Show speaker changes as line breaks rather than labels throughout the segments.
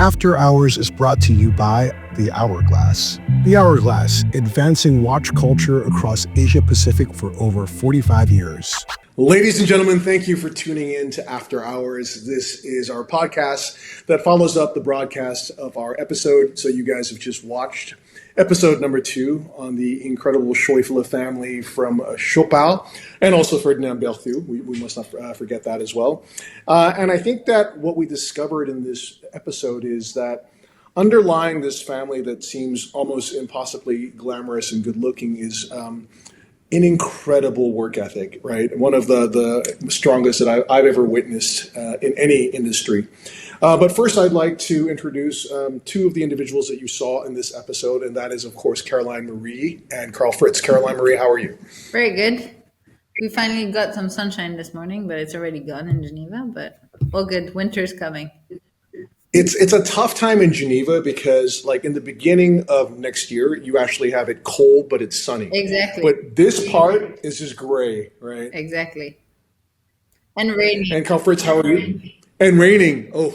After Hours is brought to you by The Hourglass. The Hourglass, advancing watch culture across Asia Pacific for over 45 years. Ladies and gentlemen, thank you for tuning in to After Hours. This is our podcast that follows up the broadcast of our episode. So you guys have just watched episode number 2 on the incredible Scheufele family from Chopard and also Ferdinand Berthoud. We must not forget that as well. And I think that what we discovered in this episode is that underlying this family that seems almost impossibly glamorous and good looking is an incredible work ethic, right? One of the strongest that I've ever witnessed in any industry. But first, I'd like to introduce 2 of the individuals that you saw in this episode, and that is, of course, Caroline Marie and Carl Fritz. Caroline Marie, how are you?
Very good. We finally got some sunshine this morning, but it's already gone in Geneva, but all good. Winter's coming.
It's a tough time in Geneva because, like, in the beginning of next year, you actually have it cold, but it's sunny.
Exactly.
But this part is just gray, right?
Exactly. And raining.
And Carl Fritz, how are you? And raining. Oh,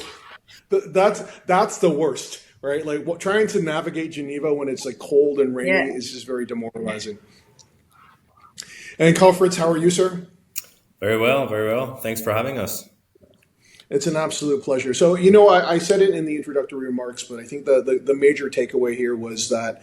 that's the worst, right? Like trying to navigate Geneva when it's like cold and rainy is just very demoralizing. And Carl Fritz, how are you, sir?
Very well, very well. Thanks for having us.
It's an absolute pleasure. So, I said it in the introductory remarks, but I think the major takeaway here was that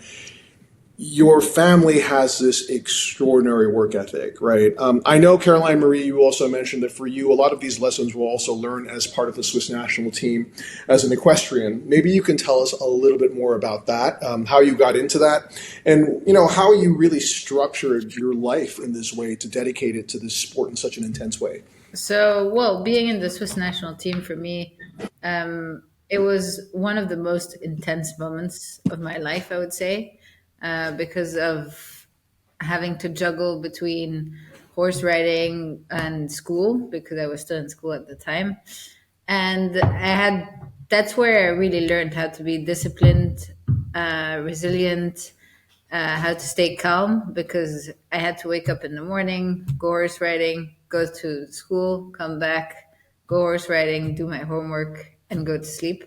your family has this extraordinary work ethic, right? I know, Caroline Marie, you also mentioned that for you, a lot of these lessons will also learn as part of the Swiss national team as an equestrian. Maybe you can tell us a little bit more about that, how you got into that, and, how you really structured your life in this way to dedicate it to this sport in such an intense way.
So, well, being in the Swiss national team for me, it was one of the most intense moments of my life, I would say, because of having to juggle between horse riding and school, because I was still in school at the time. And that's where I really learned how to be disciplined, resilient, how to stay calm, because I had to wake up in the morning, go horse riding, go to school, come back, go horse riding, do my homework, and go to sleep.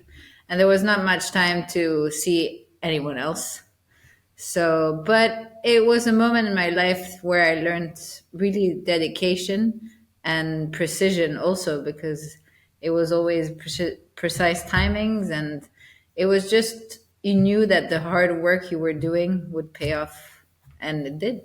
And there was not much time to see anyone else. So, but it was a moment in my life where I learned really dedication and precision also, because it was always precise timings, and it was just, you knew that the hard work you were doing would pay off, and it did.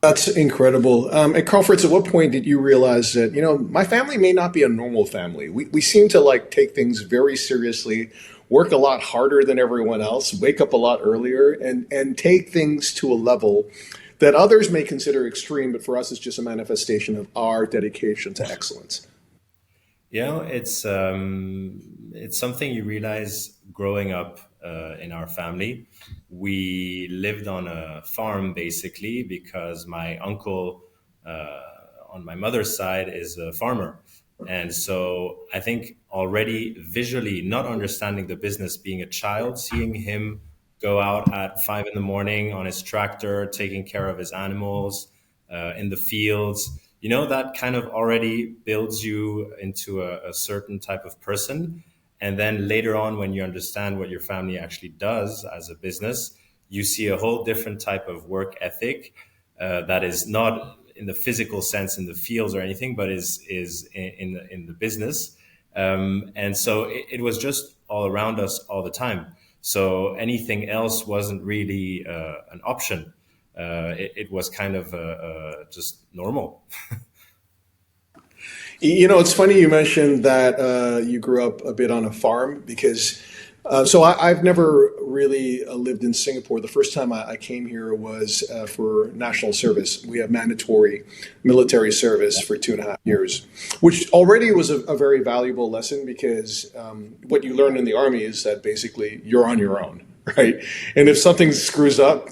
That's incredible. And Carl Fritz, at what point did you realize that, my family may not be a normal family? We seem to take things very seriously, work a lot harder than everyone else, wake up a lot earlier, and take things to a level that others may consider extreme, but for us it's just a manifestation of our dedication to excellence.
It's something you realize growing up in our family. We lived on a farm basically because my uncle on my mother's side is a farmer. And so I think already visually, not understanding the business, being a child, seeing him go out at 5 a.m. on his tractor, taking care of his animals in the fields, that kind of already builds you into a certain type of person. And then later on, when you understand what your family actually does as a business, you see a whole different type of work ethic that is not in the physical sense in the fields or anything, but is in the business. And so it was just all around us all the time. So anything else wasn't really an option. It was kind of just normal.
It's funny you mentioned that you grew up a bit on a farm because I've never really lived in Singapore. The first time I came here was for national service. We have mandatory military service for 2.5 years, which already was a very valuable lesson because what you learn in the Army is that basically you're on your own, right? And if something screws up,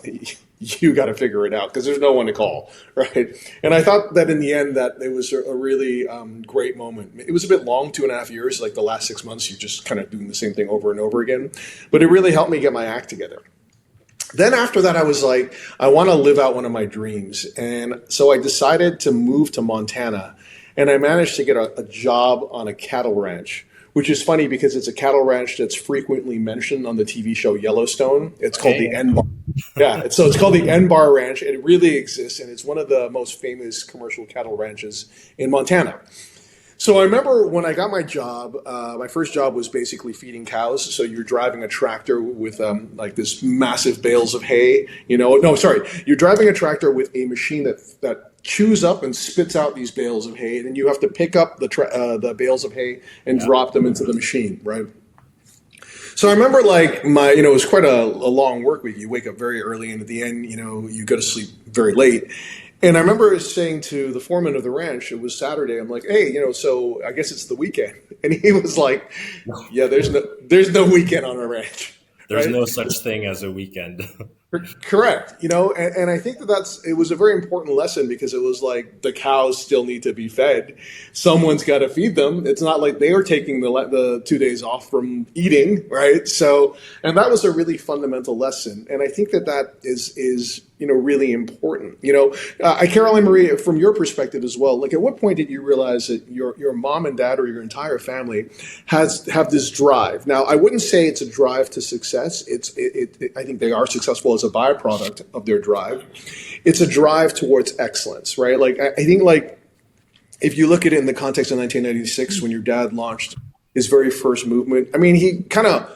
you got to figure it out because there's no one to call, right? And I thought that in the end that it was a really great moment. It was a bit long, 2.5 years, like the last 6 months, you're just kind of doing the same thing over and over again. But it really helped me get my act together. Then after that, I was like, I want to live out one of my dreams. And so I decided to move to Montana. And I managed to get a job on a cattle ranch, which is funny because it's a cattle ranch that's frequently mentioned on the TV show Yellowstone. It's called
Okay.
the N Bar. Yeah, so it's called the N Bar Ranch. It really exists, and it's one of the most famous commercial cattle ranches in Montana. So I remember when I got my job, my first job was basically feeding cows. So you're driving a tractor with like this massive bales of hay. No, sorry, you're driving a tractor with a machine that chews up and spits out these bales of hay, and then you have to pick up the bales of hay and
Yeah.
drop them into the machine, right? So I remember like it was quite a long work week. You wake up very early and at the end, you go to sleep very late. And I remember saying to the foreman of the ranch, it was Saturday, I'm like, hey, so I guess it's the weekend. And he was like, yeah, there's no weekend on our ranch.
There's
Right?
no such thing as a weekend.
Correct. And I think it was a very important lesson because it was like the cows still need to be fed. Someone's got to feed them. It's not like they are taking the 2 days off from eating, right? So, and that was a really fundamental lesson. And I think that is really important. Caroline Marie, from your perspective as well, like at what point did you realize that your mom and dad or your entire family have this drive? Now, I wouldn't say it's a drive to success. I think they are successful as a byproduct of their drive. It's a drive towards excellence, right? Like I think like if you look at it in the context of 1996 when your dad launched his very first movement, I mean, he kind of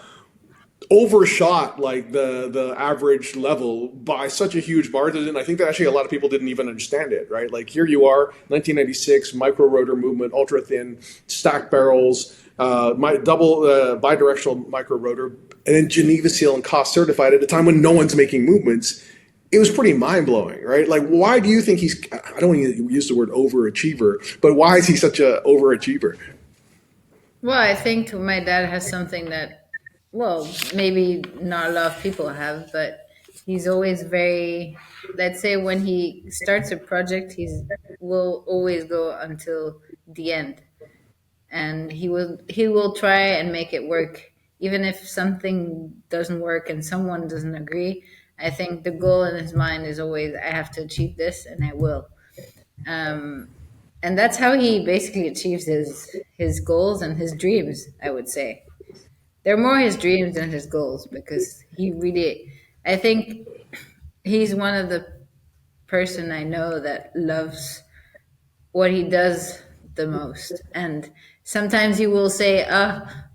overshot like the average level by such a huge margin. I think that actually a lot of people didn't even understand it, right? Like here you are, 1996, micro rotor movement, ultra thin, stacked barrels, my double bidirectional micro rotor, and then Geneva Seal and cost certified at a time when no one's making movements. It was pretty mind blowing, right? Like, why do you think I don't want to use the word overachiever, but why is he such a overachiever?
Well, I think my dad has something that, well, maybe not a lot of people have, but he's always very, let's say when he starts a project, he's will always go until the end. And he will try and make it work even if something doesn't work and someone doesn't agree. I think the goal in his mind is always, I have to achieve this and I will. um, and that's how he basically achieves his goals and his dreams, I would say. They're more his dreams than his goals, because he really, I think he's one of the person I know that loves what he does the most. And sometimes he will say,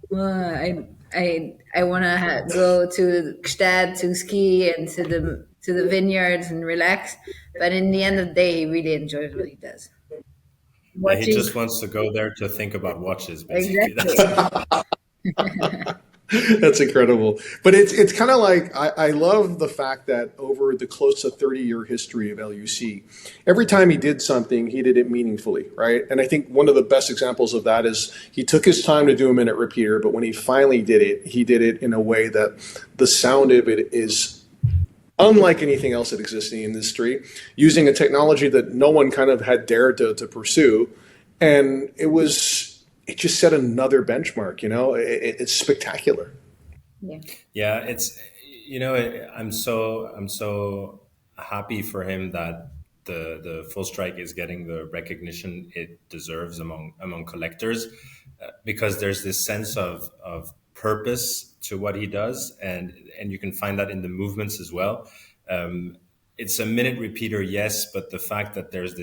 well, I want to go to Gstad to ski and to the vineyards and relax. But in the end of the day, he really enjoys what he does.
Yeah, he
Watching,
just wants to go there to think about watches, basically. That's
exactly.
That's incredible. But it's kind of like I love the fact that over the close to 30-year history of LUC, every time he did something, he did it meaningfully, right? And I think one of the best examples of that is he took his time to do a minute repeater, but when he finally did it, he did it in a way that the sound of it is unlike anything else that exists in the industry, using a technology that no one kind of had dared to pursue. And it just set another benchmark, it's spectacular.
Yeah.
Yeah, it's I'm so happy for him that the full strike is getting the recognition it deserves among collectors, because there's this sense of purpose to what he does, and you can find that in the movements as well. Um, it's a minute repeater, yes, but the fact that there's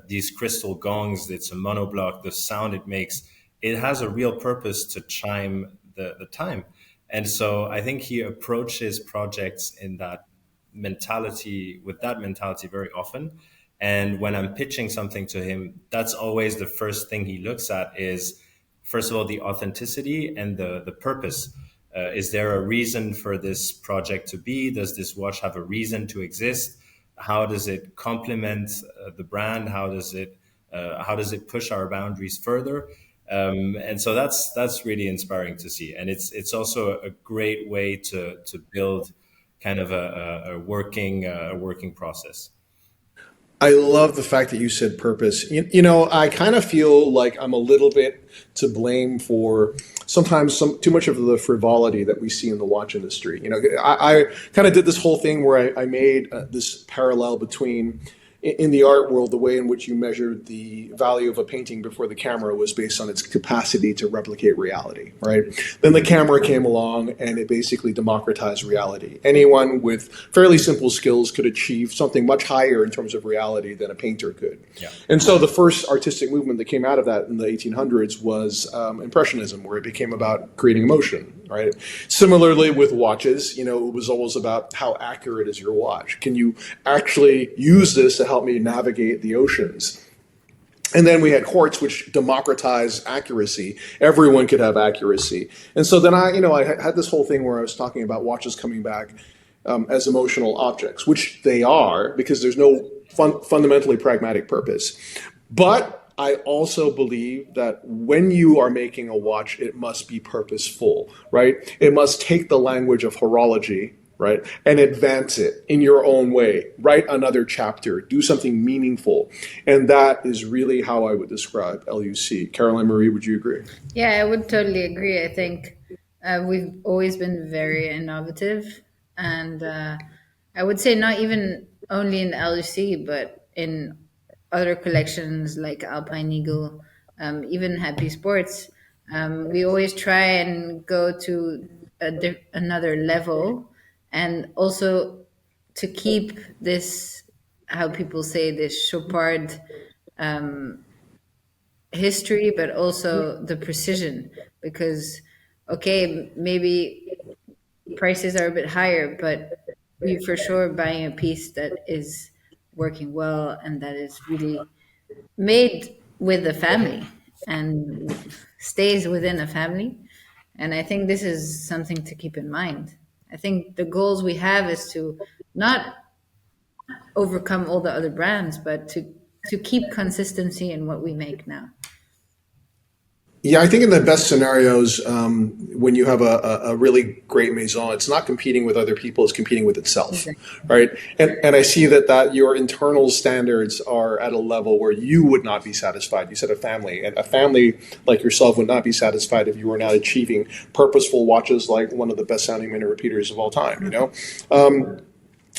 these crystal gongs, it's a monoblock, the sound it makes, it has a real purpose to chime the time. And so I think he approaches projects with that mentality very often. And when I'm pitching something to him, that's always the first thing he looks at is, first of all, the authenticity and the purpose. Is there a reason for this project to be? Does this watch have a reason to exist? How does it complement the brand? How does it push our boundaries further? And so that's really inspiring to see, and it's also a great way to build kind of a working process.
I love the fact that you said purpose. I kind of feel like I'm a little bit to blame for sometimes too much of the frivolity that we see in the watch industry. I kind of did this whole thing where I made this parallel between in the art world, the way in which you measured the value of a painting before the camera was based on its capacity to replicate reality, right? Then the camera came along and it basically democratized reality. Anyone with fairly simple skills could achieve something much higher in terms of reality than a painter could.
Yeah.
And so the first artistic movement that came out of that in the 1800s was Impressionism, where it became about creating emotion, right? Similarly with watches, it was always about how accurate is your watch? Can you actually use this to help me navigate the oceans? And then we had quartz, which democratized accuracy. Everyone could have accuracy. And so then I had this whole thing where I was talking about watches coming back as emotional objects, which they are, because there's no fundamentally pragmatic purpose. But I also believe that when you are making a watch, it must be purposeful, right? It must take the language of horology, right, and advance it in your own way. Write another chapter, do something meaningful. And that is really how I would describe LUC. Caroline Marie, would you agree?
Yeah, I would totally agree. I think we've always been very innovative, and I would say not even only in LUC, but in other collections like Alpine Eagle, even Happy Sports. We always try and go to another level, and also to keep this, how people say this, Chopard history, but also the precision. Because, okay, maybe prices are a bit higher, but we for sure buying a piece that is working well and that is really made with the family and stays within a family. And I think this is something to keep in mind. I think the goals we have is to not overcome all the other brands, but to keep consistency in what we make now.
Yeah, I think in the best scenarios, when you have a really great maison, it's not competing with other people; it's competing with itself,
Exactly.
right? And I see that your internal standards are at a level where you would not be satisfied. You said a family, and a family like yourself would not be satisfied if you were not achieving purposeful watches like one of the best sounding minute repeaters of all time.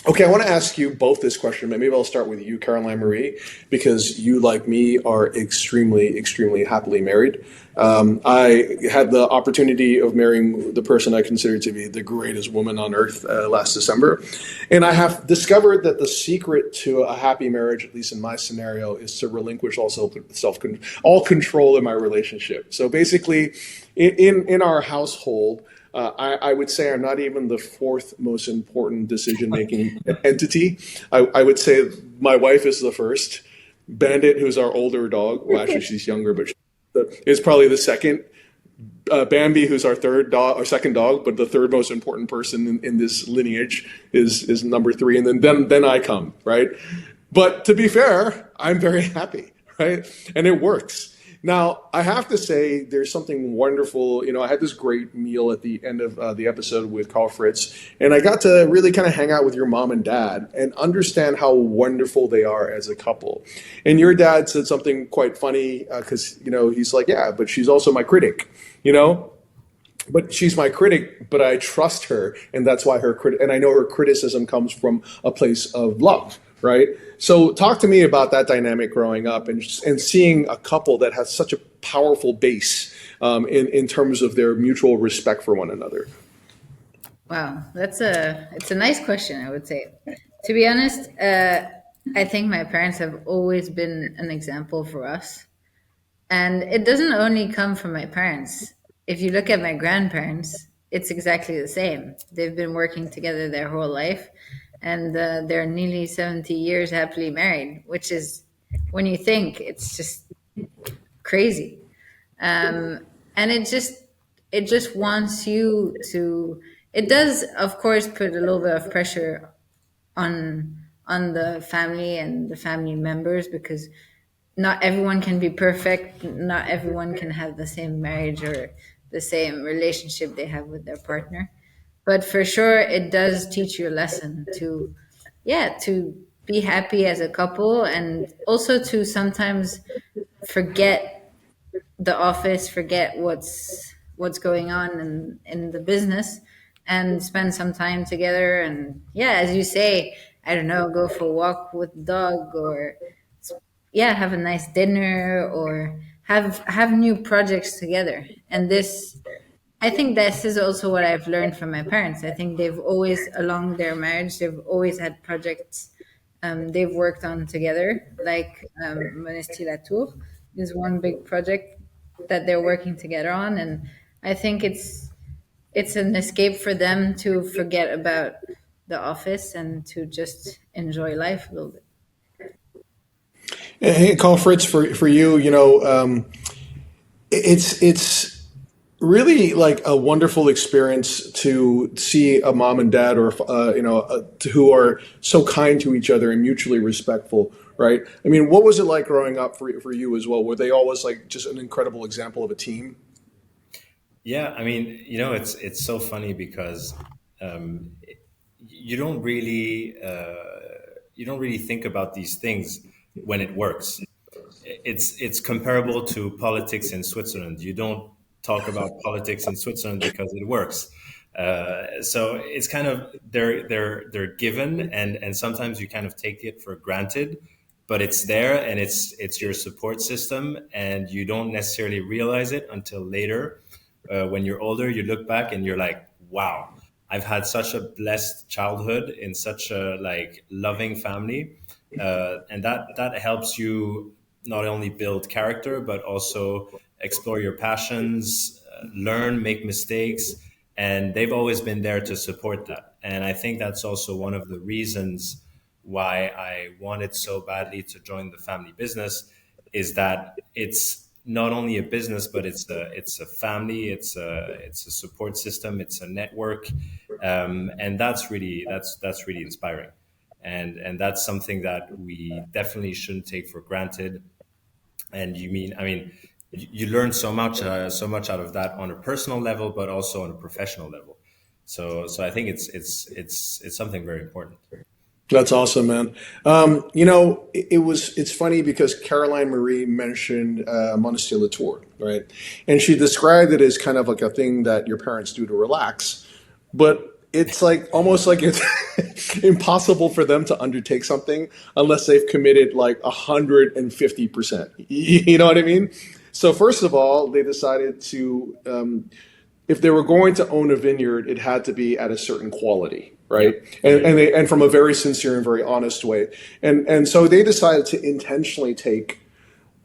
Okay, I want to ask you both this question, but maybe I'll start with you, Caroline Marie, because you, like me, are extremely, extremely happily married. I had the opportunity of marrying the person I consider to be the greatest woman on earth last December. And I have discovered that the secret to a happy marriage, at least in my scenario, is to relinquish all control in my relationship. So basically, in our household, I would say I'm not even the fourth most important decision-making entity. I would say my wife is the first. Bandit, who's our older dog, well, actually she's younger, but is probably the second. Bambi, who's our third dog, our second dog, but the third most important person in this lineage is number three, and then I come, right? But to be fair, I'm very happy, right? And it works. Now, I have to say there's something wonderful. I had this great meal at the end of the episode with Carl Fritz, and I got to really kind of hang out with your mom and dad and understand how wonderful they are as a couple. And your dad said something quite funny because, he's like, yeah, but she's also my critic, But she's my critic, but I trust her, and that's why and I know her criticism comes from a place of love, right? So talk to me about that dynamic growing up and seeing a couple that has such a powerful base in terms of their mutual respect for one another.
Wow, it's a nice question, I would say. To be honest, I think my parents have always been an example for us. And it doesn't only come from my parents. If you look at my grandparents, it's exactly the same. They've been working together their whole life, and they're nearly 70 years happily married, which is, when you think, it's just crazy. And it just wants you to, it does, of course, put a little bit of pressure on the family and the family members, because not everyone can be perfect. Not everyone can have the same marriage or the same relationship they have with their partner. But for sure, it does teach you a lesson to be happy as a couple, and also to sometimes forget the office, forget what's going on in the business, and spend some time together. And yeah, as you say, I don't know, go for a walk with the dog, or yeah, have a nice dinner, or have new projects together. And this, I think this is also what I've learned from my parents. I think they've always, along their marriage, they've always had projects they've worked on together. Like Monesty Latour is one big project that they're working together on, and I think it's an escape for them to forget about the office and to just enjoy life a little bit.
Hey, Call Fritz, for you, it's really like a wonderful experience to see a mom and dad, or who are so kind to each other and mutually respectful, right? I mean, what was it like growing up for you as well? Were they always like just an incredible example of a team?
Yeah, I mean, it's so funny because um, you don't really you don't really think about these things when it works. It's comparable to politics in Switzerland. You don't talk about politics in Switzerland because it works. So it's kind of they're given, and sometimes you kind of take it for granted, but it's there and it's your support system, and you don't necessarily realize it until later. When you're older, you look back and you're like, wow, I've had such a blessed childhood in such a like loving family, and that helps you not only build character but also explore your passions, learn, make mistakes, and they've always been there to support that. And I think that's also one of the reasons why I wanted so badly to join the family business, is that it's not only a business, but it's a family, it's a support system, it's a network, and that's really inspiring, and that's something that we definitely shouldn't take for granted. And I mean, you learn so much out of that on a personal level, but also on a professional level. So I think it's something very important.
That's awesome, man. It's funny because Caroline Marie mentioned Monastery Latour, right? And she described it as kind of like a thing that your parents do to relax, but it's like almost like it's impossible for them to undertake something unless they've committed like 150%. You know what I mean? So first of all, they decided to if they were going to own a vineyard, it had to be at a certain quality, right?
Yep.
And from a very sincere and very honest way. And so they decided to intentionally take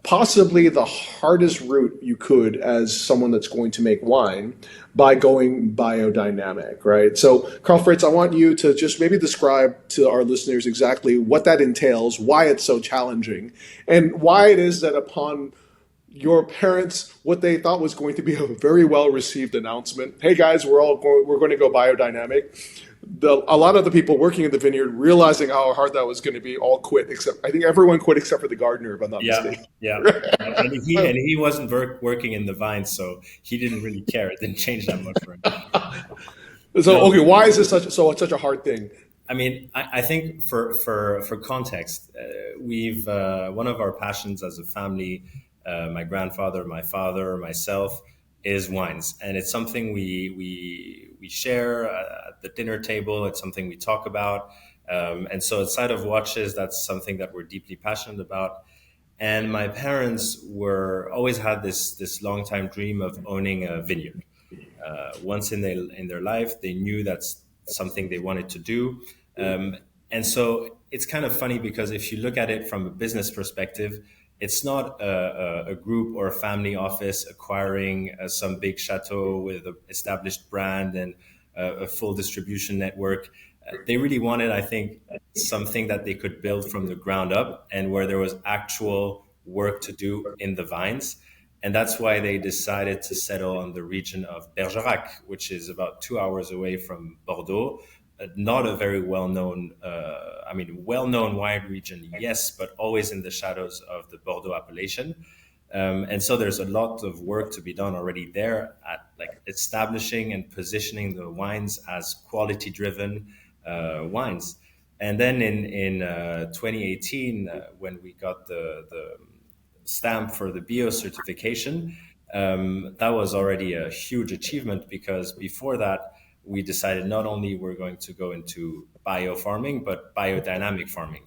possibly the hardest route you could as someone that's going to make wine by going biodynamic, right? So, Carl Fritz, I want you to just maybe describe to our listeners exactly what that entails, why it's so challenging, and why it is that upon your parents, what they thought was going to be a very well received announcement. Hey guys, we're going to go biodynamic. A lot of the people working in the vineyard, realizing how hard that was going to be, all quit. Except I think everyone quit except for the gardener, if I'm not
Yeah,
mistaken.
yeah. And he wasn't working in the vines, so he didn't really care. It didn't change that much for him.
So
No,
okay, why is this such a hard thing?
I mean, I think for context, we've one of our passions as a family, my grandfather, my father, myself, is wines, and it's something we share at the dinner table. It's something we talk about, and so outside of watches, that's something that we're deeply passionate about. And my parents were always had this long time dream of owning a vineyard. Once in their life, they knew that's something they wanted to do. And so it's kind of funny because if you look at it from a business perspective, it's not a group or a family office acquiring some big chateau with an established brand and a full distribution network. They really wanted, I think, something that they could build from the ground up and where there was actual work to do in the vines. And that's why they decided to settle on the region of Bergerac, which is about 2 hours away from Bordeaux. Not a very well-known, well-known wine region, yes, but always in the shadows of the Bordeaux appellation. And so there's a lot of work to be done already there at like establishing and positioning the wines as quality-driven wines. And then in 2018, when we got the stamp for the bio certification, that was already a huge achievement, because before that, we decided not only we're going to go into bio farming, but biodynamic farming,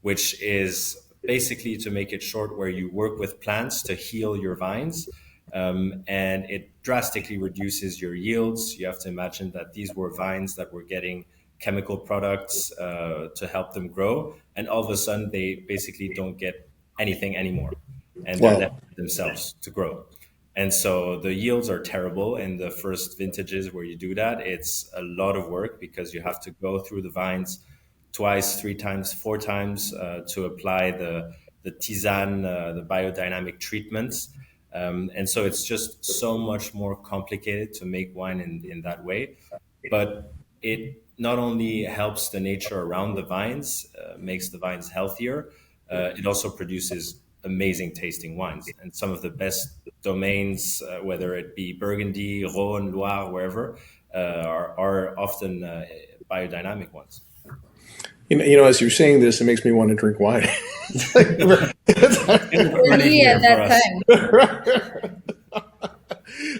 which is basically, to make it short, where you work with plants to heal your vines. And it drastically reduces your yields. You have to imagine that these were vines that were getting chemical products to help them grow, and all of a sudden they basically don't get anything anymore, and they're left
Wow.
themselves to grow. And so the yields are terrible in the first vintages where you do that. It's a lot of work, because you have to go through the vines twice, three times, four times to apply the tisane, the biodynamic treatments. And so it's just so much more complicated to make wine in that way. But it not only helps the nature around the vines, makes the vines healthier, it also produces amazing tasting wines. And some of the best domains, whether it be Burgundy, Rhône, Loire, wherever, are often biodynamic ones.
As you're saying this, it makes me want to drink wine.
It's kind of early
Me
here
at
for
that
us.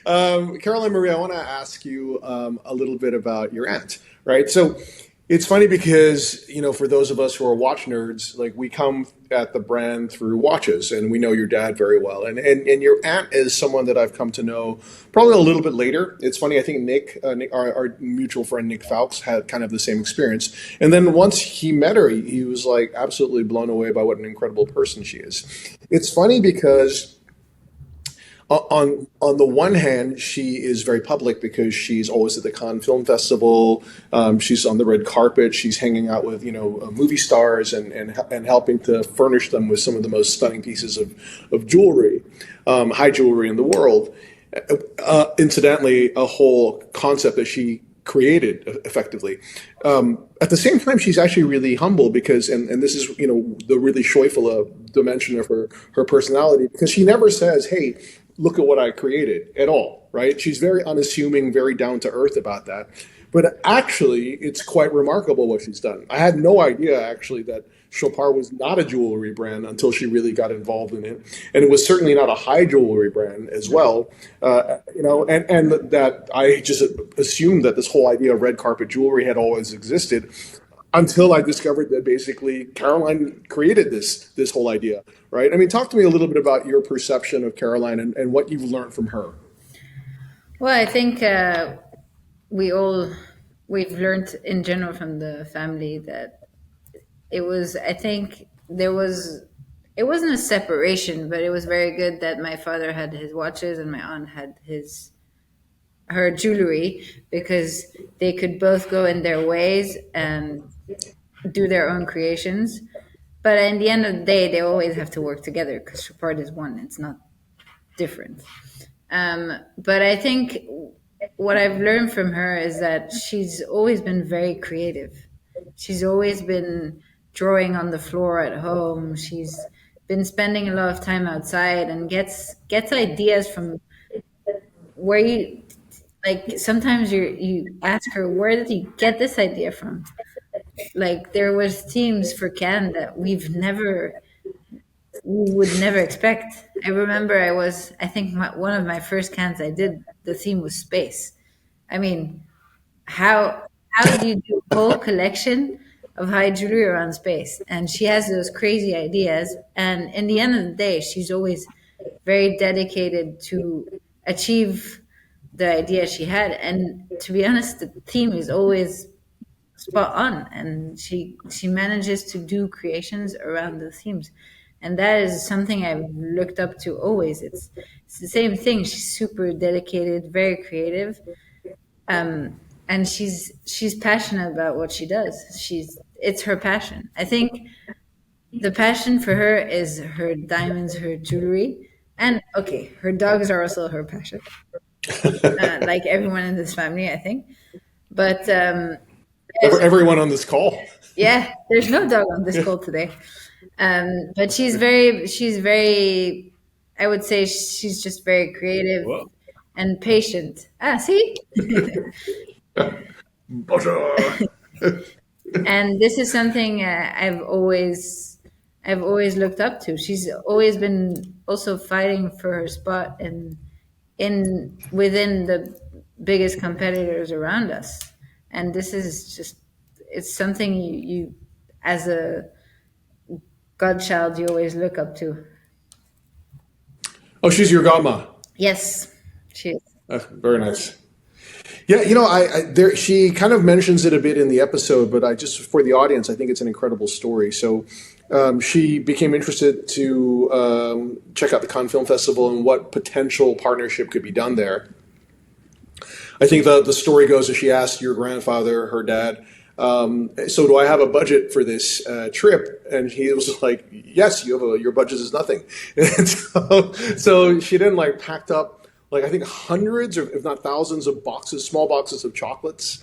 time.
Caroline Marie, I want to ask you a little bit about your aunt, right? So it's funny because, for those of us who are watch nerds, like we come at the brand through watches, and we know your dad very well. And your aunt is someone that I've come to know probably a little bit later. It's funny, I think Nick, our mutual friend Nick Fowkes, had kind of the same experience. And then once he met her, he was like absolutely blown away by what an incredible person she is. It's funny because on the one hand, she is very public because she's always at the Cannes Film Festival. She's on the red carpet. She's hanging out with movie stars and helping to furnish them with some of the most stunning pieces of jewelry, high jewelry in the world. Incidentally, a whole concept that she created effectively. At the same time, she's actually really humble because, and this is the really Scheufele dimension of her personality, because she never says, "Hey, look at what I created," at all, right? She's very unassuming, very down to earth about that. But actually, it's quite remarkable what she's done. I had no idea actually that Chopard was not a jewelry brand until she really got involved in it, and it was certainly not a high jewelry brand as well. And that I just assumed that this whole idea of red carpet jewelry had always existed, until I discovered that basically Caroline created this whole idea, right? I mean, talk to me a little bit about your perception of Caroline and what you've learned from her.
Well, I think we all we've learned in general from the family that it was. I think there was. It wasn't a separation, but it was very good that my father had his watches and my aunt had her jewelry, because they could both go in their ways and do their own creations. But in the end of the day, they always have to work together because Chopard is one. It's not different. But I think what I've learned from her is that she's always been very creative. She's always been drawing on the floor at home. She's been spending a lot of time outside and gets ideas from where you like. Sometimes you ask her, where did you get this idea from? Like there was themes for Cannes that we would never expect. I remember I think one of my first cans I did, the theme was space. I mean, how do you do a whole collection of high jewelry around space? And she has those crazy ideas. And in the end of the day, she's always very dedicated to achieve the idea she had. And to be honest, the theme is always spot on, and she manages to do creations around the themes, and that is something I've looked up to always. It's the same thing. She's super dedicated, very creative, and she's passionate about what she does. It's her passion. I think the passion for her is her diamonds, her jewelry, and okay, her dogs are also her passion, like everyone in this family, I think. But
Everyone on this call.
yeah, there's no dog on this call today. But she's very, I would say she's just very creative
Whoa.
and patient. Ah, see?
Bonjour.
And this is something I've always looked up to. She's always been also fighting for her spot in within the biggest competitors around us. And this is just, it's something you as a godchild you always look up to.
Oh, she's your godma.
Yes, she is.
Very nice. Yeah, I there she kind of mentions it a bit in the episode, but I just for the audience, I think it's an incredible story. So, she became interested to check out the Cannes Film Festival and what potential partnership could be done there. I think the story goes as she asked your grandfather, her dad, so do I have a budget for this trip? And he was like, yes, your budget is nothing. And so she then like packed up like I think hundreds or if not thousands of boxes, small boxes of chocolates,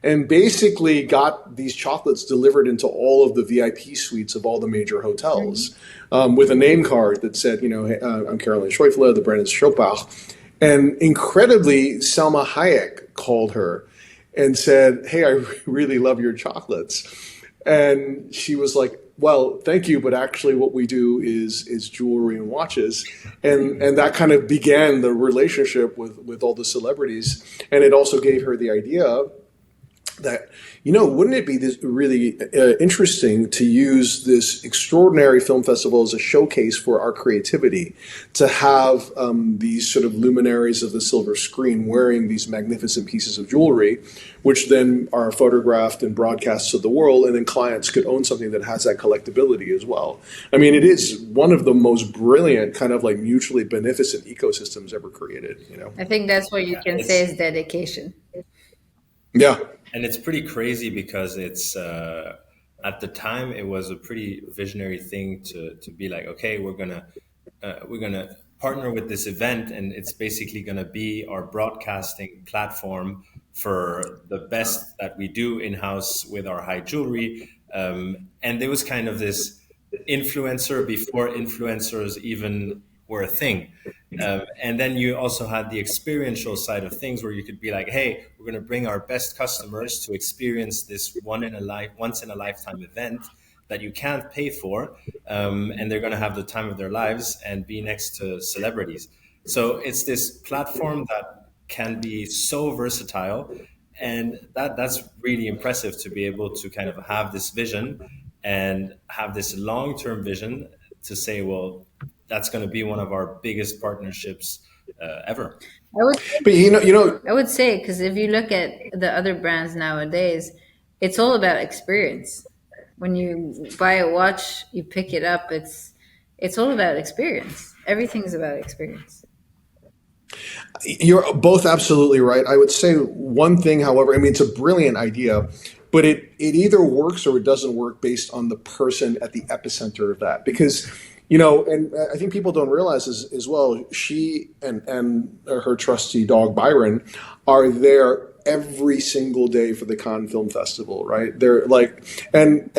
and basically got these chocolates delivered into all of the VIP suites of all the major hotels with a name card that said, hey, I'm Caroline Scheufele, the brand is Chopard. And incredibly, Selma Hayek called her and said, hey, I really love your chocolates. And she was like, well, thank you, but actually what we do is jewelry and watches. And that kind of began the relationship with all the celebrities. And it also gave her the idea that, wouldn't it be this really interesting to use this extraordinary film festival as a showcase for our creativity, to have these sort of luminaries of the silver screen wearing these magnificent pieces of jewelry, which then are photographed and broadcast to the world, and then clients could own something that has that collectability as well. I mean, it is one of the most brilliant kind of like mutually beneficent ecosystems ever created.
I think that's what you can say is dedication.
Yeah.
And it's pretty crazy because it's at the time it was a pretty visionary thing to be like, okay, we're gonna partner with this event, and it's basically gonna be our broadcasting platform for the best that we do in house with our high jewelry. And there was kind of this influencer before influencers even were a thing. And then you also had the experiential side of things where you could be like, hey, we're going to bring our best customers to experience this once in a lifetime event that you can't pay for. And they're going to have the time of their lives and be next to celebrities. So it's this platform that can be so versatile. And that's really impressive to be able to kind of have this vision and have this long-term vision to say, well, that's going to be one of our biggest partnerships ever.
I would,
But
I would say, because if you look at the other brands nowadays, it's all about experience. When you buy a watch, you pick it up. It's all about experience. Everything's about experience.
You're both absolutely right. I would say one thing, however, I mean, it's a brilliant idea, but it either works or it doesn't work based on the person at the epicenter of that. Because, and I think people don't realize as well, she and her trusty dog, Byron, are there every single day for the Cannes Film Festival, right? They're like, and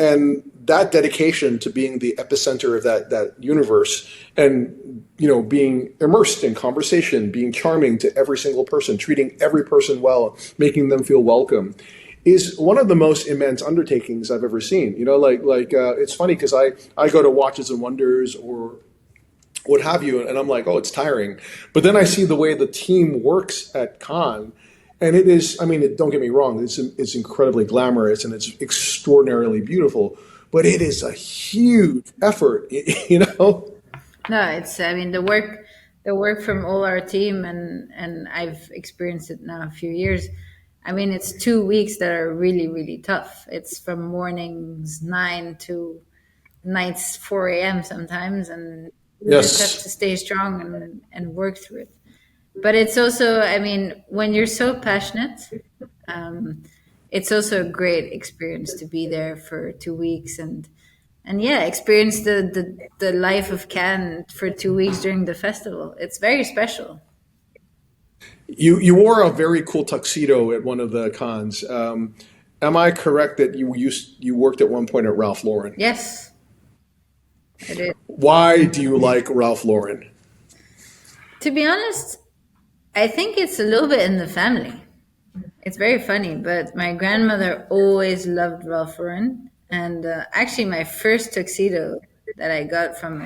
that dedication to being the epicenter of that universe, and being immersed in conversation, being charming to every single person, treating every person well, making them feel welcome, is one of the most immense undertakings I've ever seen. It's funny because I go to Watches and Wonders or what have you, and I'm like, oh, it's tiring. But then I see the way the team works at Cannes, and it is, I mean, don't get me wrong, it's incredibly glamorous and it's extraordinarily beautiful, but it is a huge effort,
No, it's, I mean, the work from all our team, and I've experienced it now a few years. I mean, it's 2 weeks that are really, really tough. It's from mornings 9 to nights 4 a.m. sometimes, and you just have
Yes.
to stay strong and work through it. But it's also, I mean, when you're so passionate, um, it's also a great experience to be there for 2 weeks and yeah, experience the life of Cannes for 2 weeks during the festival. It's very special.
You wore a very cool tuxedo at one of the cons. Am I correct that you worked at one point at Ralph Lauren?
Yes, it is.
Why do you like Ralph Lauren?
To be honest, I think it's a little bit in the family. It's very funny, but my grandmother always loved Ralph Lauren, and actually, my first tuxedo that I got from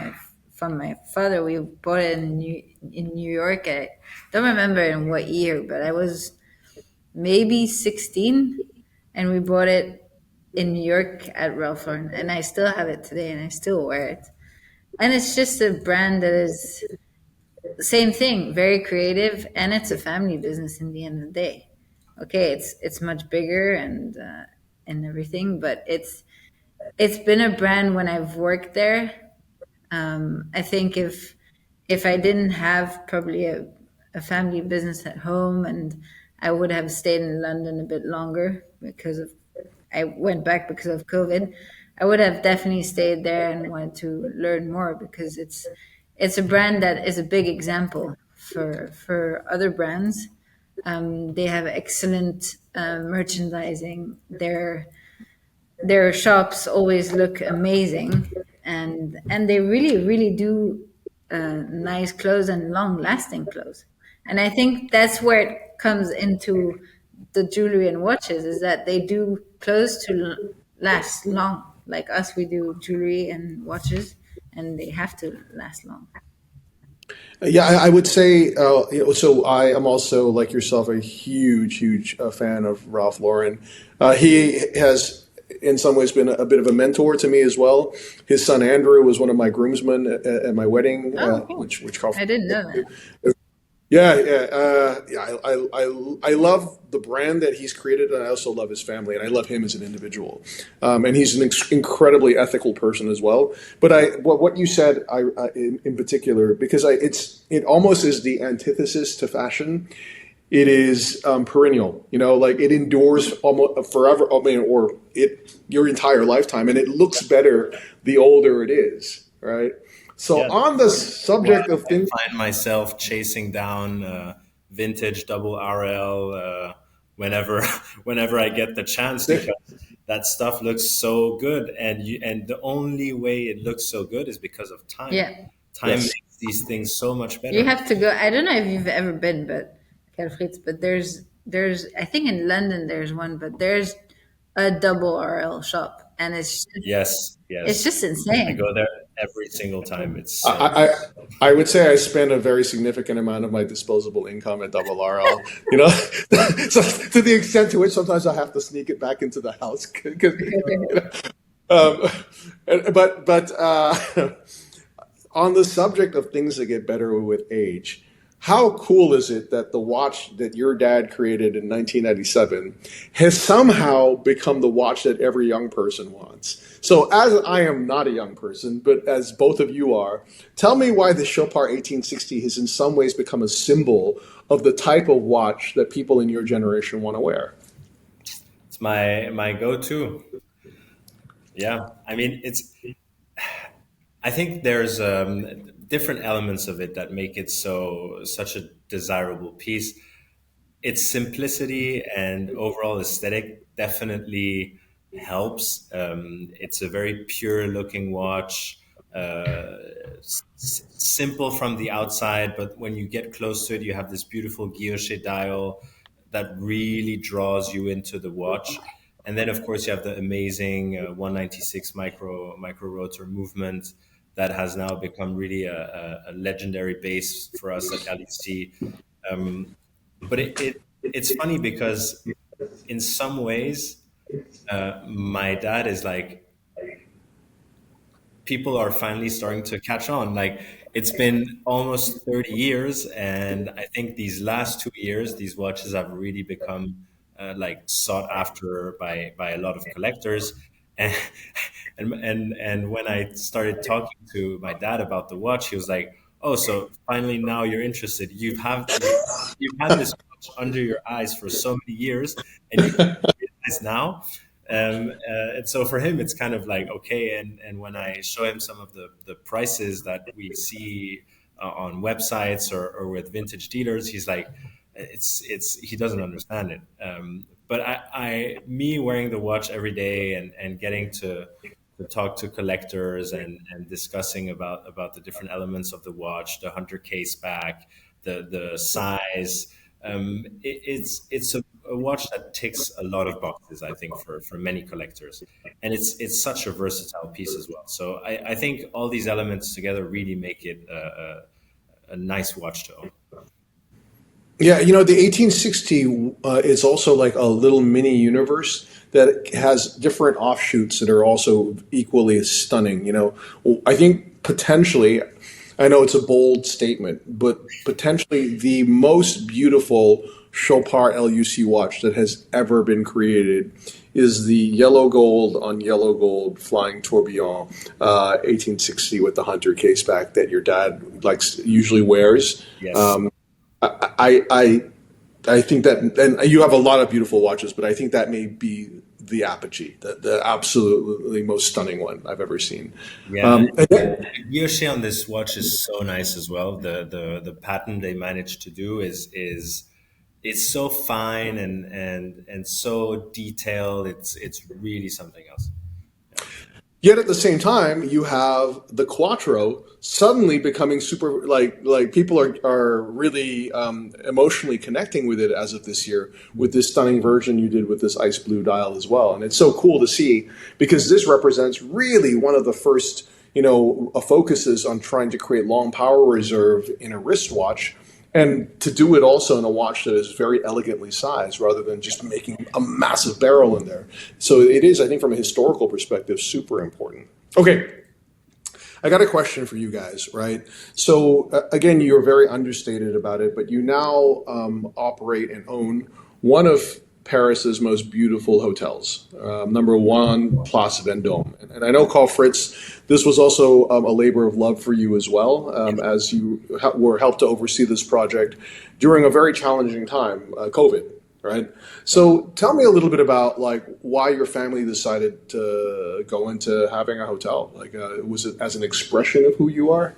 my father, we bought it in New York. I don't remember in what year, but I was maybe 16, and we bought it in New York at Ralph Lauren, and I still have it today, and I still wear it. And it's just a brand that is the same thing, very creative, and it's a family business in the end of the day. Okay, it's much bigger and everything, but it's been a brand when I've worked there. I think if I didn't have probably a family business at home, and I would have stayed in London a bit longer because of I went back because of COVID, I would have definitely stayed there and wanted to learn more because it's a brand that is a big example for other brands. They have excellent merchandising. Their shops always look amazing, and they really do nice clothes and long lasting clothes. And I think that's where it comes into the jewelry and watches, is that they do clothes to last long, like us, we do jewelry and watches, and they have to last long.
Yeah, I would say, so I am also, like yourself, a huge fan of Ralph Lauren. He has, in some ways, been a bit of a mentor to me as well. His son Andrew was one of my groomsmen at my wedding,
Oh, cool.
which Carl.
I didn't know that.
I love the brand that he's created, and I also love his family, and I love him as an individual. And he's an incredibly ethical person as well. But what you said, in particular, because it almost is the antithesis to fashion. It is perennial, like it endures almost forever. I mean, or your entire lifetime, and it looks better the older it is, right? So
Yeah,
on the subject of
I
things.
find myself chasing down vintage double RL whenever whenever I get the chance, because that stuff looks so good, and the only way it looks so good is because of time.
Yeah,
Time
Yes.
makes these things so much
you
better.
have to go. I don't know if you've ever been, but Fritz, but there's I think in London there's one, but there's a double RL shop, and
Yes,
it's
yes,
just
I
insane.
go there every single time. It's so
I, I would say I spend a very significant amount of my disposable income at Double RL. You know, so to the extent to which sometimes I have to sneak it back into the house. 'Cause, but on the subject of things that get better with age, how cool is it that the watch that your dad created in 1997 has somehow become the watch that every young person wants? So, as I am not a young person, but as both of you are, tell me why the Chopard 1860 has in some ways become a symbol of the type of watch that people in your generation want to wear.
it's my go-to. Yeah, I mean, I think there's different elements of it that make it such a desirable piece. Its simplicity and overall aesthetic definitely helps. It's a very pure looking watch, simple from the outside, but when you get close to it, you have this beautiful guilloche dial that really draws you into the watch. And then, of course, you have the amazing 196 micro rotor movement that has now become really a legendary base for us at LEC. Um, but it's funny because in some ways, my dad is like, people are finally starting to catch on. Like, it's been almost 30 years, and I think these last 2 years, these watches have really become like sought after by a lot of collectors. And, and when I started talking to my dad about the watch, he was like, "Oh, so finally now you're interested. You've had this watch under your eyes for so many years, and you realize now." And so for him, it's kind of like, okay. And when I show him some of the prices that we see on websites or with vintage dealers, he's like, he doesn't understand it. But me wearing the watch every day and getting to talk to collectors and discussing about the different elements of the watch, the hunter case back, the size, It's a watch that ticks a lot of boxes, I think, for many collectors, and it's such a versatile piece as well. So I think all these elements together really make it a nice watch to own.
Yeah, the 1860 is also like a little mini universe that has different offshoots that are also equally as stunning. I think potentially, I know it's a bold statement, but potentially the most beautiful Chopard LUC watch that has ever been created is the yellow gold on yellow gold flying tourbillon 1860 with the hunter case back that your dad usually wears.
Yes.
I I think that, and you have a lot of beautiful watches, but I think that may be the apogee, the absolutely most stunning one I've ever seen.
Yeah,
And
the guilloche on this watch is so nice as well. The pattern they managed to do is it's so fine and so detailed. It's really something else.
yet at the same time, you have the Quattro suddenly becoming super, like people are really emotionally connecting with it as of this year with this stunning version you did with this ice blue dial as well. And it's so cool to see because this represents really one of the first, focuses on trying to create long power reserve in a wristwatch. And to do it also in a watch that is very elegantly sized rather than just making a massive barrel in there. So it is, I think, from a historical perspective, super important. Okay, I got a question for you guys, right? So again, you're very understated about it, but you now operate and own one of Paris's most beautiful hotels, number one, Place Vendôme. And I know, Carl Fritz, this was also a labor of love for you as well, as you were helped to oversee this project during a very challenging time, COVID, right? So tell me a little bit about why your family decided to go into having a hotel. Was it as an expression of who you are?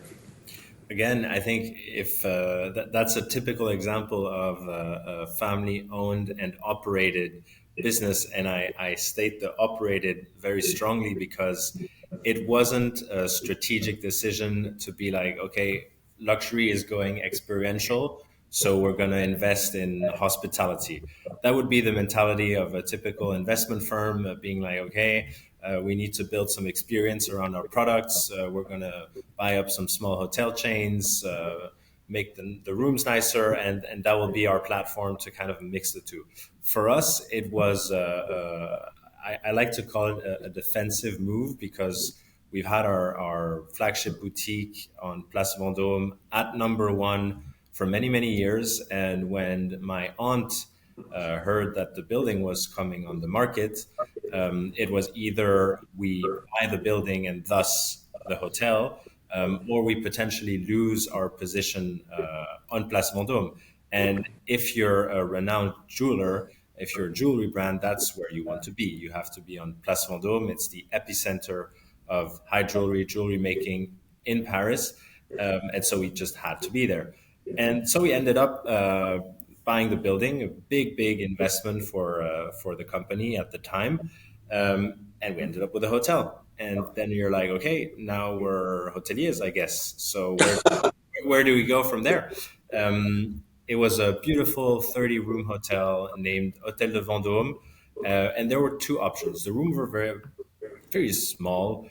Again, I think if that's a typical example of a family-owned and operated business, and I state the operated very strongly because it wasn't a strategic decision to be like, okay, luxury is going experiential, so we're going to invest in hospitality. That would be the mentality of a typical investment firm, being like, okay, we need to build some experience around our products. We're going to buy up some small hotel chains, make the rooms nicer, and that will be our platform to kind of mix the two. For us, it was, I like to call it a defensive move because we've had our flagship boutique on Place Vendôme at number one for many, many years. And when my aunt heard that the building was coming on the market, it was either we buy the building and thus the hotel, or we potentially lose our position on Place Vendôme. And if you're a renowned jeweler, if you're a jewelry brand, that's where you want to be. You have to be on Place Vendôme. It's the epicenter of high jewelry making in Paris. And so we just had to be there. And so we ended up buying the building, a big investment for the company at the time, and we ended up with a hotel. And then you're like, okay, now we're hoteliers, I guess. So where do we go from there? It was a beautiful 30-room hotel named Hôtel de Vendôme, and there were two options. The rooms were very small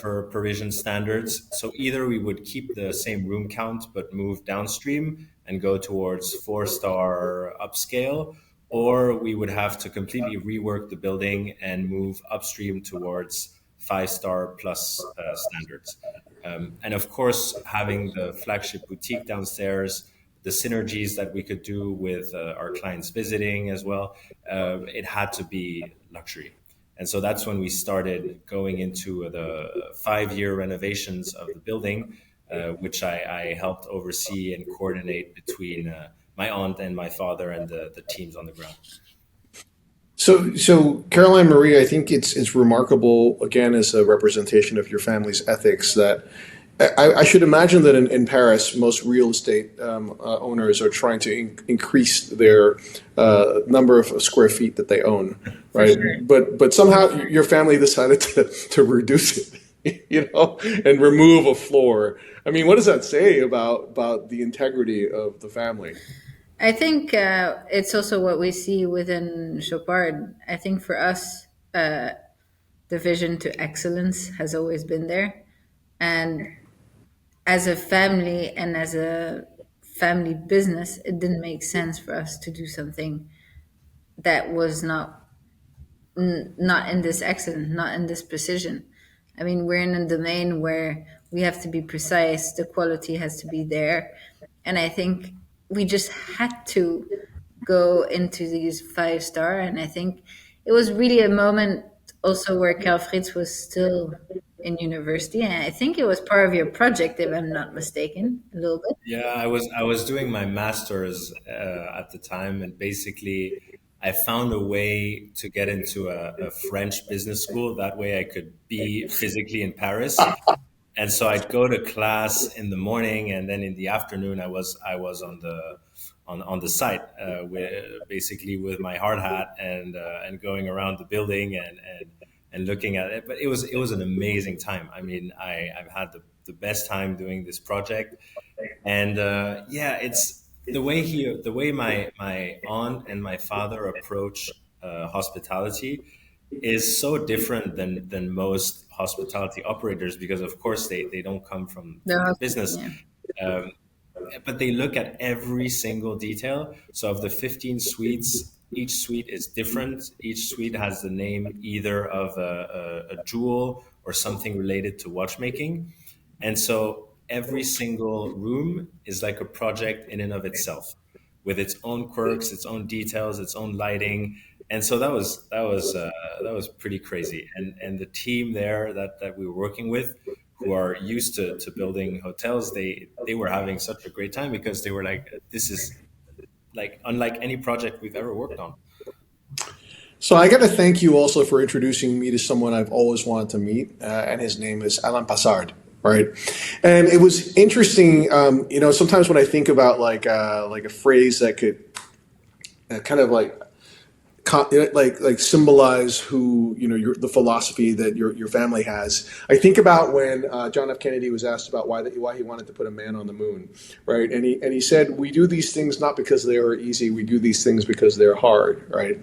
for Parisian standards. So either we would keep the same room count but move downstream and go towards 4-star upscale, or we would have to completely rework the building and move upstream towards 5-star plus standards. And of course, having the flagship boutique downstairs, the synergies that we could do with our clients visiting as well, it had to be luxury. And so that's when we started going into the 5-year renovations of the building, which I helped oversee and coordinate between my aunt and my father and the teams on the ground.
So Caroline Marie, I think it's remarkable again as a representation of your family's ethics that I should imagine that in Paris, most real estate owners are trying to increase their number of square feet that they own, right? Sure. But somehow your family decided to reduce it, and remove a floor. I mean, what does that say about the integrity of the family?
I think it's also what we see within Chopard. I think for us, the vision to excellence has always been there. And as a family and as a family business, it didn't make sense for us to do something that was not in this excellence, not in this precision. I mean, we're in a domain where we have to be precise, the quality has to be there. And I think we just had to go into these 5 star. And I think it was really a moment also where Carl Fritz was still in university. And I think it was part of your project, if I'm not mistaken, a little bit.
Yeah, I was doing my master's at the time, and basically, I found a way to get into a French business school. That way, I could be physically in Paris. And so I'd go to class in the morning, and then in the afternoon, I was on the site, basically with my hard hat and going around the building and looking at it. But it was an amazing time. I mean, I've had the best time doing this project, and yeah, it's the way my aunt and my father approach hospitality is so different than most hospitality operators, because of course they don't come from the business.
Yeah.
um, but they look at every single detail. So of the 15 suites, each suite is different. Each suite has the name either of a jewel or something related to watchmaking. And so every single room is like a project in and of itself, with its own quirks, its own details, its own lighting. And so that was pretty crazy. And the team there that we were working with, who are used to building hotels, they were having such a great time, because they were like, this is like unlike any project we've ever worked on.
So I got to thank you also for introducing me to someone I've always wanted to meet, and his name is Alain Passard. Right, and it was interesting. Sometimes when I think about like a phrase that could kind of like symbolize who the philosophy that your family has. I think about when John F. Kennedy was asked about why he wanted to put a man on the moon, right? And he said, we do these things not because they are easy, we do these things because they're hard, right?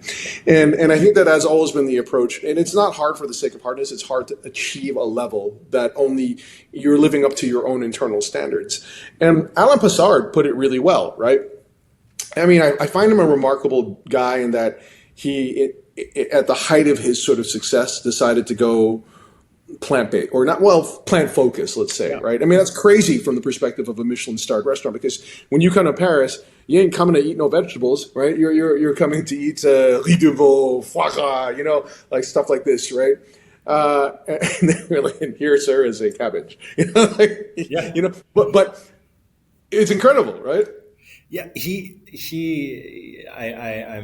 And I think that has always been the approach. And it's not hard for the sake of hardness. It's hard to achieve a level that only you're living up to your own internal standards. And Alain Passard put it really well, right? I mean, I find him a remarkable guy in that he, at the height of his sort of success, decided to go plant-based, or not, well, plant-focused, let's say, yeah. Right? I mean, that's crazy from the perspective of a Michelin-starred restaurant, because when you come to Paris, you ain't coming to eat no vegetables, right? You're coming to eat riz de veau, foie gras, like stuff like this, right? And here, sir, is a cabbage.
Yeah.
But it's incredible, right?
Yeah,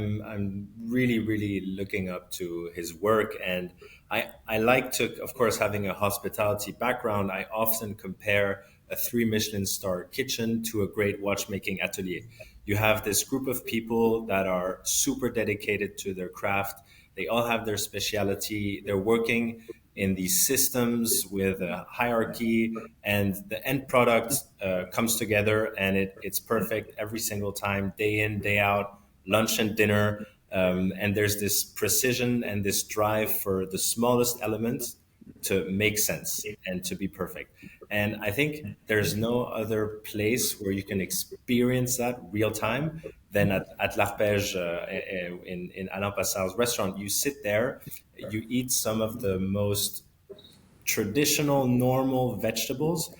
I'm really, really looking up to his work. And I like to, of course, having a hospitality background, I often compare a 3 Michelin star kitchen to a great watchmaking atelier. You have this group of people that are super dedicated to their craft. They all have their speciality. They're working in these systems with a hierarchy, and the end product comes together, and it's perfect every single time, day in, day out, lunch and dinner. And there's this precision and this drive for the smallest elements to make sense and to be perfect. And I think there's no other place where you can experience that real time than at L'Arpège, in Alain Passard's restaurant. You sit there, you eat some of the most traditional, normal vegetables,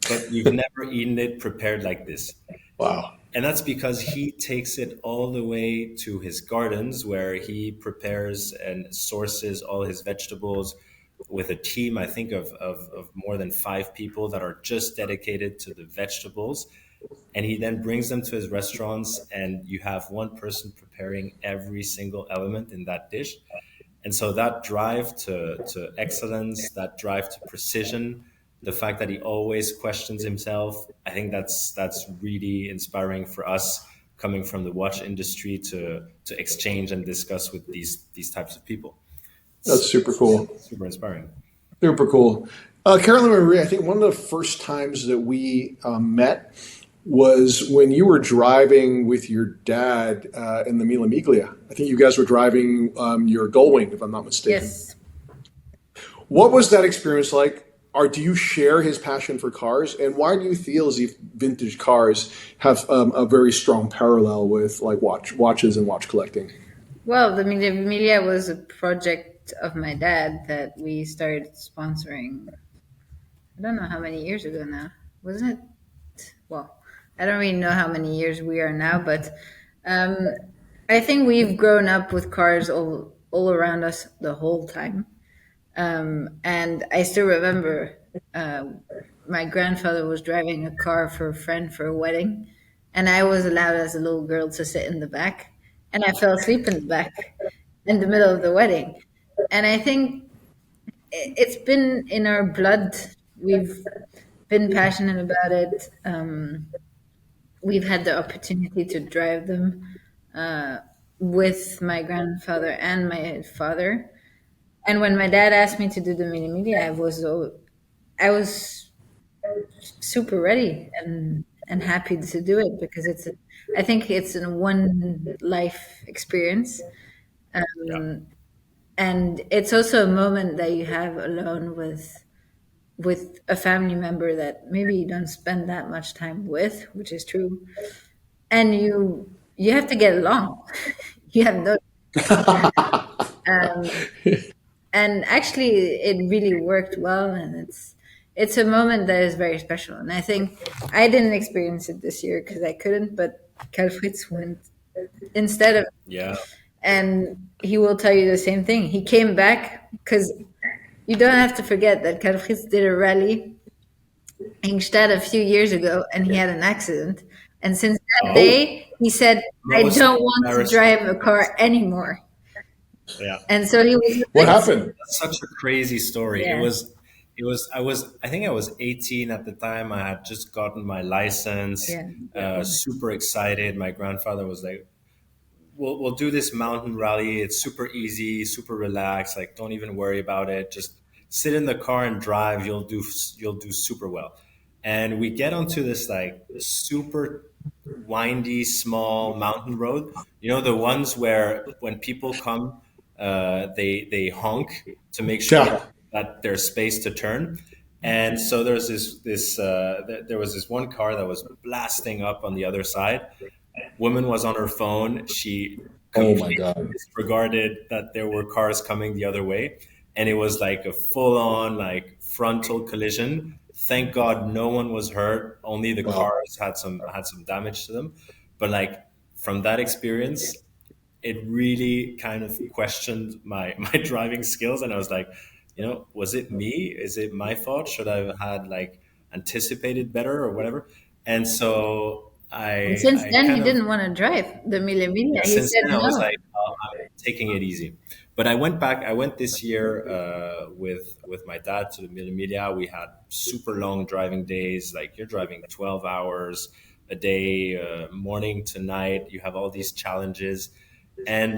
but you've never eaten it prepared like this.
Wow.
And that's because he takes it all the way to his gardens, where he prepares and sources all his vegetables with a team, I think, of more than 5 people that are just dedicated to the vegetables. And he then brings them to his restaurants, and you have one person preparing every single element in that dish. And so that drive to excellence, that drive to precision, the fact that he always questions himself, I think that's really inspiring for us, coming from the watch industry, to exchange and discuss with these types of people.
That's super cool.
Super inspiring.
Super cool. Carolyn Marie, I think one of the first times that we met was when you were driving with your dad in the Mila Miglia. I think you guys were driving your Gullwing, if I'm not mistaken.
Yes.
What was that experience like? Or do you share his passion for cars? And why do you feel as if vintage cars have a very strong parallel with like watches and watch collecting?
Well, the Mille Miglia was a project of my dad that we started sponsoring. I don't know how many years ago now. Wasn't it? Well, I don't really know how many years we are now, but um, I think we've grown up with cars all around us the whole time. And I still remember uh, my grandfather was driving a car for a friend for a wedding, and I was allowed as a little girl to sit in the back, and I fell asleep in the back in the middle of the wedding. And I think it's been in our blood. We've been passionate about it. We've had the opportunity to drive them uh, with my grandfather and my father. And when my dad asked me to do the mini media, I was super ready and happy to do it because I think it's a one life experience,
Yeah.
and it's also a moment that you have alone with a family member that maybe you don't spend that much time with, which is true, and you have to get along. You have no, um, and actually it really worked well, and it's a moment that is very special. And I think I didn't experience it this year because I couldn't, but Carl Fritz went instead of,
Yeah.
and he will tell you the same thing. He came back because you don't have to forget that Carl Fritz did a rally in Gstaad a few years ago, and he had an accident. And since that
Oh,
day, he said, "I
Most
don't want to
embarrassing.
drive a car anymore."
Yeah.
And so he was a
what
bit,
happened?
That's such a crazy story.
yeah,
I think I was 18 at the time. I had just gotten my license,
yeah,
super excited. My grandfather was like, we'll do this mountain rally. It's super easy, super relaxed. Like, don't even worry about it. Just sit in the car and drive. You'll do super well. And we get onto this like super windy, small mountain road. You know, the ones where when people come, they honk to make sure
Yeah.
that there's space to turn. And so there's there was this one car that was blasting up on the other side. Woman was on her phone. She
Oh my
completely
God.
disregarded that there were cars coming the other way, and it was like a full-on like frontal collision. Thank God no one was hurt. Only the
Wow.
cars had some damage to them. But like from that experience, it really kind of questioned my driving skills, and I was like, you know, was it me? Is it my fault? Should I have had like anticipated better or whatever? And so
and since
I
then, he
kind of,
didn't want to drive the Mille Miglia.
yeah,
He
since
said
then I was
no.
like, oh, I'm taking it easy. But I went back. I went this year with my dad to the Mille Miglia. We had super long driving days. Like you're driving 12 hours a day, morning to night. You have all these challenges, and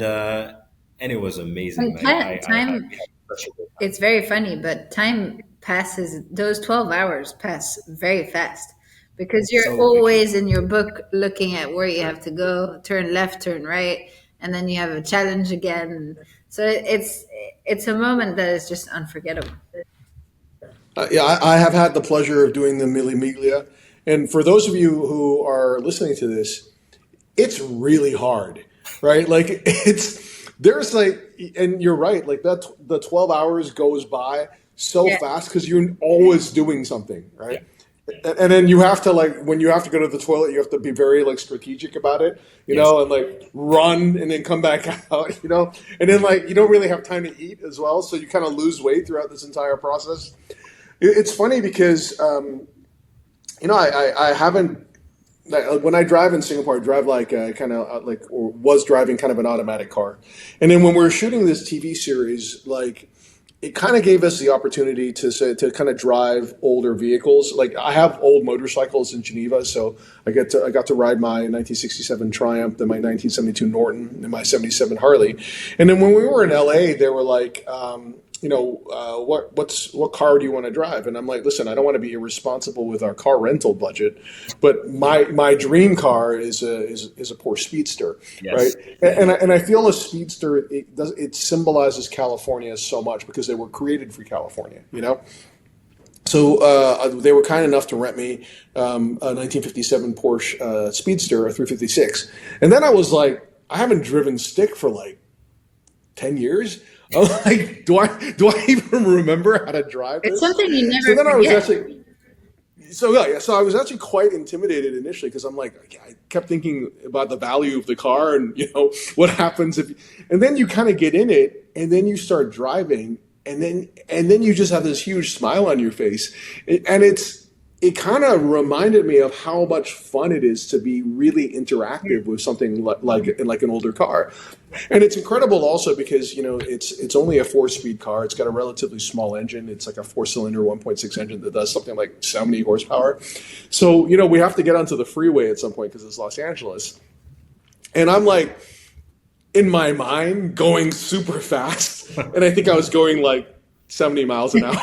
it was amazing.
And
Like I had
time,
we had such a good time.
it's very funny, but time passes, those 12 hours pass very fast because you're
So quickly.
always in your book looking at where you have to go, turn left, turn right, and then you have a challenge again. So it's a moment that is just unforgettable.
Yeah, I have had the pleasure of doing the Mille Miglia. And for those of you who are listening to this, it's really hard, right? Like there's like, and you're right, like the 12 hours goes by so
Yeah.
fast because you're always doing something,
Yeah.
right? And then you have to like, when you have to go to the toilet, you have to be very like strategic about it,
Yes.
and like run and then come back out, and then like, you don't really have time to eat as well. So you kind of lose weight throughout this entire process. It's funny because, I haven't, like, when I drive in Singapore, I drive like kind of like, or was driving kind of an automatic car. And then when we were shooting this TV series, like it kind of gave us the opportunity to kind of drive older vehicles. Like I have old motorcycles in Geneva, so I got to ride my 1967 Triumph, then my 1972 Norton, and my 77 Harley. And then when we were in LA, they were like, what car do you want to drive? And I'm like, listen, I don't want to be irresponsible with our car rental budget, but my dream car is a Porsche Speedster, right?
Yes.
And I feel a Speedster, it symbolizes California so much because they were created for California, you know. So they were kind enough to rent me a 1957 Porsche Speedster, a 356, and then I was like, I haven't driven stick for like 10 years. I'm like, do I even remember how to drive
It's
this?
something you
So
never
then I was
forget.
actually, so I was actually quite intimidated initially because I'm like, I kept thinking about the value of the car and what happens if, and then you kind of get in it and then you start driving and then you just have this huge smile on your face, and it kind of reminded me of how much fun it is to be really interactive with something like an older car. And it's incredible also because it's only a 4-speed car. It's got a relatively small engine. It's like a 4-cylinder 1.6 engine that does something like 70 horsepower. So we have to get onto the freeway at some point because it's Los Angeles, and I'm like, in my mind, going super fast, and I think I was going like 70 miles an hour.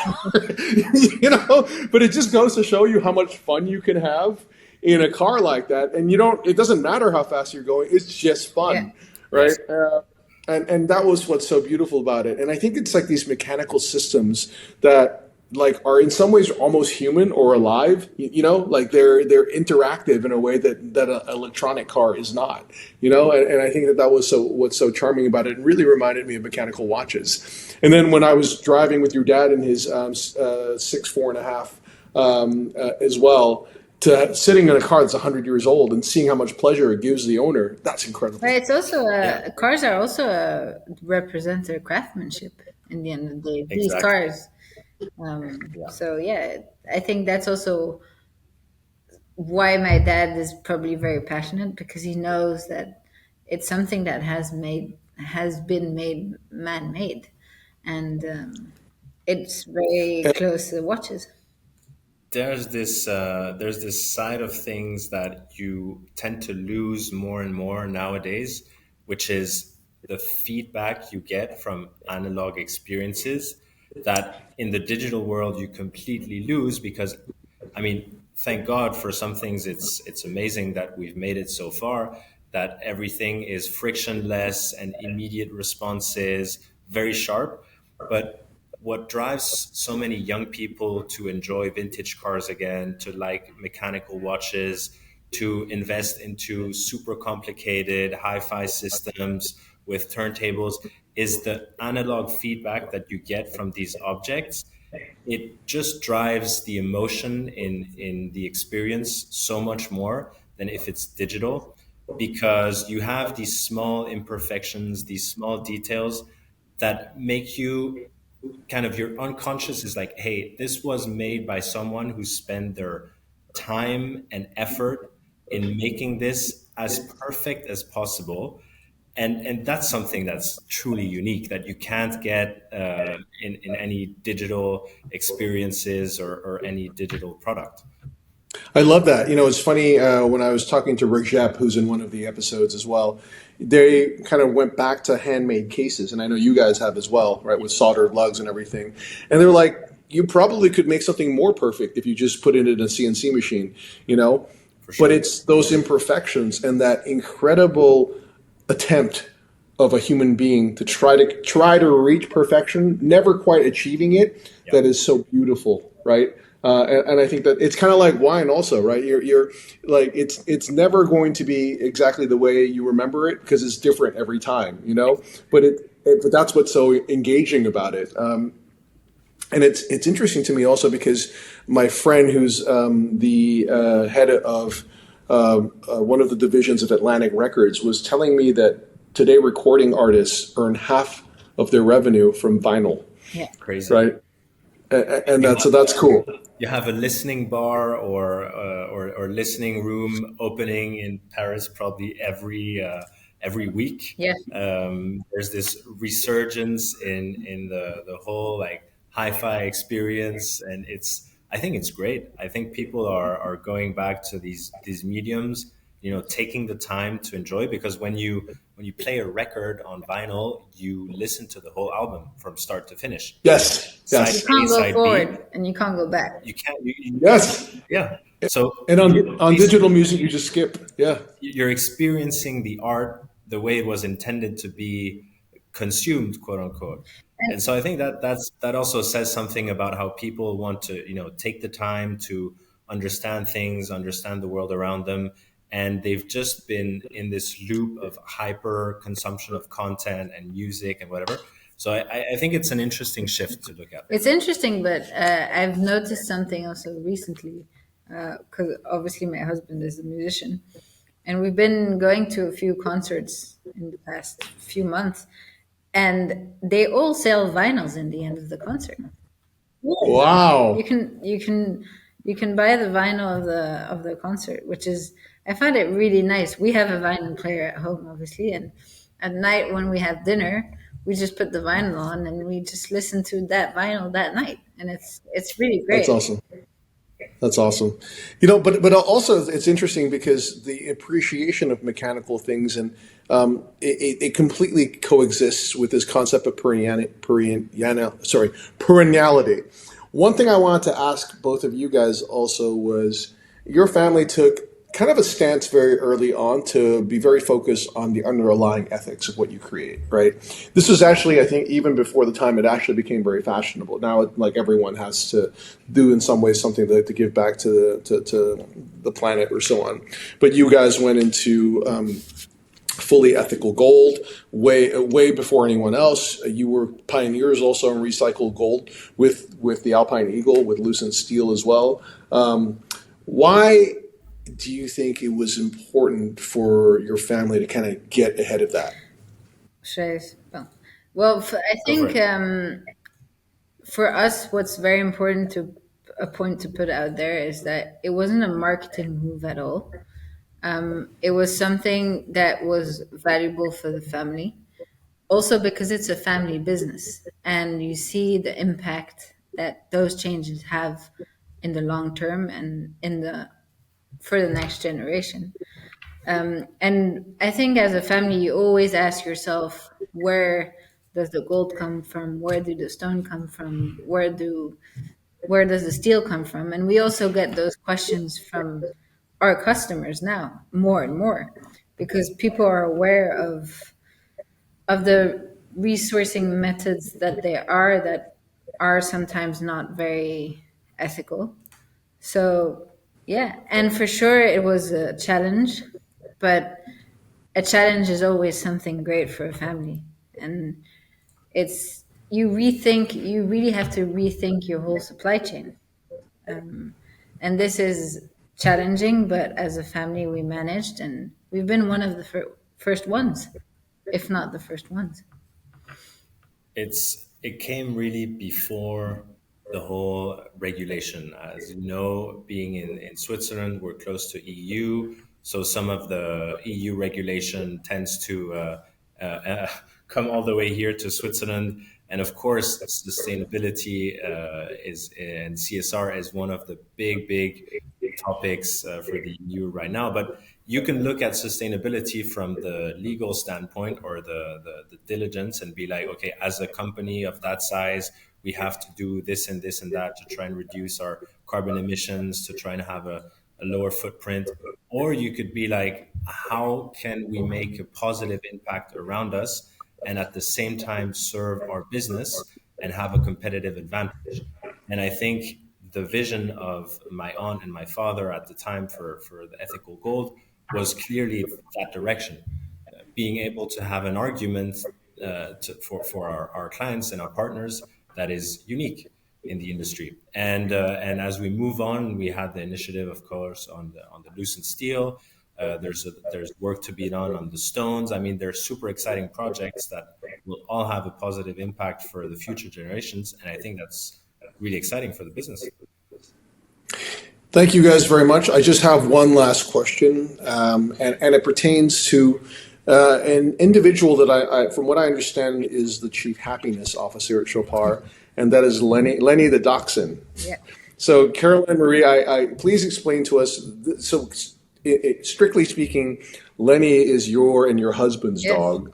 But it just goes to show you how much fun you can have in a car like that, and it doesn't matter how fast you're going, it's just
Yeah.
fun, right?
Yes.
And that was what's so beautiful about it. And I think it's like these mechanical systems that like are in some ways almost human or alive, like they're interactive in a way that an electronic car is not, and I think that was what's so charming about it, and really reminded me of mechanical watches. And then when I was driving with your dad in his 4.5 as well, to sitting in a car that's 100 years old and seeing how much pleasure it gives the owner, that's incredible.
But it's also
Yeah.
cars are also represent their craftsmanship in the end of the day. These
Exactly.
cars.
Yeah.
So yeah, I think that's also why my dad is probably very passionate, because he knows that it's something that has been made man made, and it's very close to the watches.
There's this side of things that you tend to lose more and more nowadays, which is the feedback you get from analog experiences that in the digital world you completely lose. Because I mean, thank God for some things, it's amazing that we've made it so far, that everything is frictionless and immediate responses, very sharp. But what drives so many young people to enjoy vintage cars again, to like mechanical watches, to invest into super complicated hi-fi systems with turntables, is the analog feedback that you get from these objects. It just drives the emotion in the experience so much more than if it's digital, because you have these small imperfections, these small details that make you kind of, your unconscious is like, hey, this was made by someone who spent their time and effort in making this as perfect as possible. And that's something that's truly unique that you can't get in any digital experiences or any digital product.
I love that. It's funny when I was talking to Rick Jepp, who's in one of the episodes as well. They kind of went back to handmade cases, and I know you guys have as well, right, with soldered lugs and everything. And they're like, you probably could make something more perfect if you just put it in a CNC machine,
For
but
sure.
it's those imperfections and that incredible attempt of a human being to try to reach perfection, never quite achieving it,
Yeah.
that is so beautiful, right? And I think that it's kind of like wine, also, right? You're like, it's never going to be exactly the way you remember it because it's different every time, but that's what's so engaging about it. And it's interesting to me also because my friend, who's the head of one of the divisions of Atlantic Records, was telling me that today recording artists earn half of their revenue from vinyl,
Yeah.
Crazy.
right? And
You
that's so that's cool.
you have a listening bar or listening room opening in Paris probably every week.
Yeah.
There's this resurgence in the whole like hi-fi experience, and I think it's great. I think people are going back to these mediums taking the time to enjoy, because when you play a record on vinyl, you listen to the whole album from start to finish.
Yes.
Side
You
Yes.
A,
can't go
side B,
forward and you can't go back.
you can't.
Yes.
Yeah. So
And on digital
basically,
music, you just skip. Yeah.
you're experiencing the art the way it was intended to be consumed, quote unquote.
And
And so I think that also says something about how people want to take the time to understand things, understand the world around them, and they've just been in this loop of hyper consumption of content and music and whatever. So I think it's an interesting shift to look at.
it's interesting, but I've noticed something also recently, because obviously my husband is a musician, and we've been going to a few concerts in the past few months, and they all sell vinyls in the end of the concert. You
Wow.
can buy the vinyl of the concert, which is, I find it really nice. We have a vinyl player at home, obviously, and at night when we have dinner, we just put the vinyl on and we just listen to that vinyl that night, and it's really
That's
great.
awesome. That's awesome. But also it's interesting because the appreciation of mechanical things and it completely coexists with this concept of perenniality. One thing I wanted to ask both of you guys also was your family took kind of a stance very early on to be very focused on the underlying ethics of what you create, right? This was actually, I think, even before the time it actually became very fashionable. Now, like everyone has to do in some ways something to give back to the planet or so on. But you guys went into fully ethical gold way before anyone else. You were pioneers also in recycled gold with the Alpine Eagle, with Lucent Steel as well. Why do you think it was important for your family to kind of get ahead of that?
Well, I
Go for
think
it.
for us, what's very important to a point to put out there is that it wasn't a marketing move at all. It was something that was valuable for the family. Also, because it's a family business and you see the impact that those changes have in the long term and for the next generation. And I think as a family, you always ask yourself, where does the gold come from? Where do the stone come from? Where does the steel come from? And we also get those questions from our customers now, more and more, because people are aware of the resourcing methods that are sometimes not very ethical. So yeah, and for sure it was a challenge, but a challenge is always something great for a family. And it's you really have to rethink your whole supply chain. And this is challenging, but as a family we managed, and we've been one of the first ones, if not the first ones.
It came really before the whole regulation. As you know, being in Switzerland, we're close to EU, so some of the EU regulation tends to come all the way here to Switzerland. And of course, sustainability is and CSR is one of the big topics for the EU right now. But you can look at sustainability from the legal standpoint or the diligence and be like, okay, as a company of that size, we have to do this and this and that to try and reduce our carbon emissions, to try and have a lower footprint. Or you could be like, how can we make a positive impact around us and at the same time serve our business and have a competitive advantage? And I think the vision of my aunt and my father at the time for the ethical gold was clearly that direction. Being able to have an argument for our clients and our partners that is unique in the industry. And as we move on, we had the initiative, of course, on the Lucent Steel. There's work to be done on the stones. I mean, they're super exciting projects that will all have a positive impact for the future generations. And I think that's really exciting for the business.
Thank you guys very much. I just have one last question, and it pertains to an individual that from what I understand, is the chief happiness officer at Chopard, and that is Lenny the Dachshund.
Yeah.
So, Caroline Marie, I please explain to us. So, strictly speaking, Lenny is your husband's
Yes.
dog,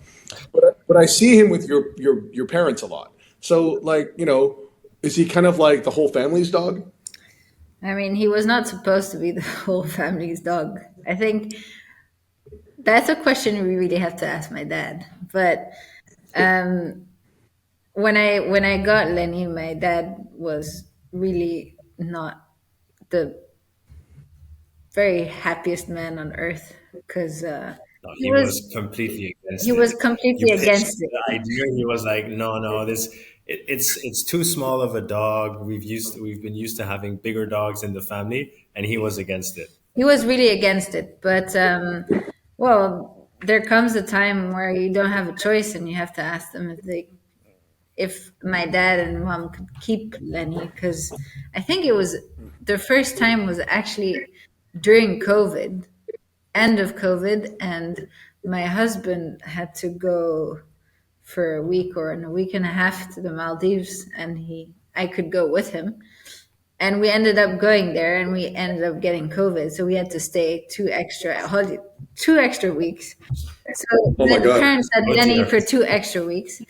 but I see him with your parents a lot. So like, is he kind of like the whole family's dog?
I mean, he was not supposed to be the whole family's dog. I think that's a question we really have to ask my dad. But um, when I got Lenny, my dad was really not the very happiest man on earth because
No,
he
he
was
was completely
he
against it.
was
You
completely
pitched
against it.
the idea, he was like, no, no, it's too small of a dog. We've been used to having bigger dogs in the family, and he was against it.
He was really against it. But well, there comes a time where you don't have a choice, and you have to ask them if my dad and mom could keep Lenny, because I think it was the first time was actually during COVID, end of COVID, and my husband had to go for a week or in a week and a half to the Maldives, and I could go with him. And we ended up going there, and we ended up getting COVID, so we had to stay 2 extra weeks. So
Oh my
the
God.
parents had
Oh
Lenny
dear.
for 2 extra weeks,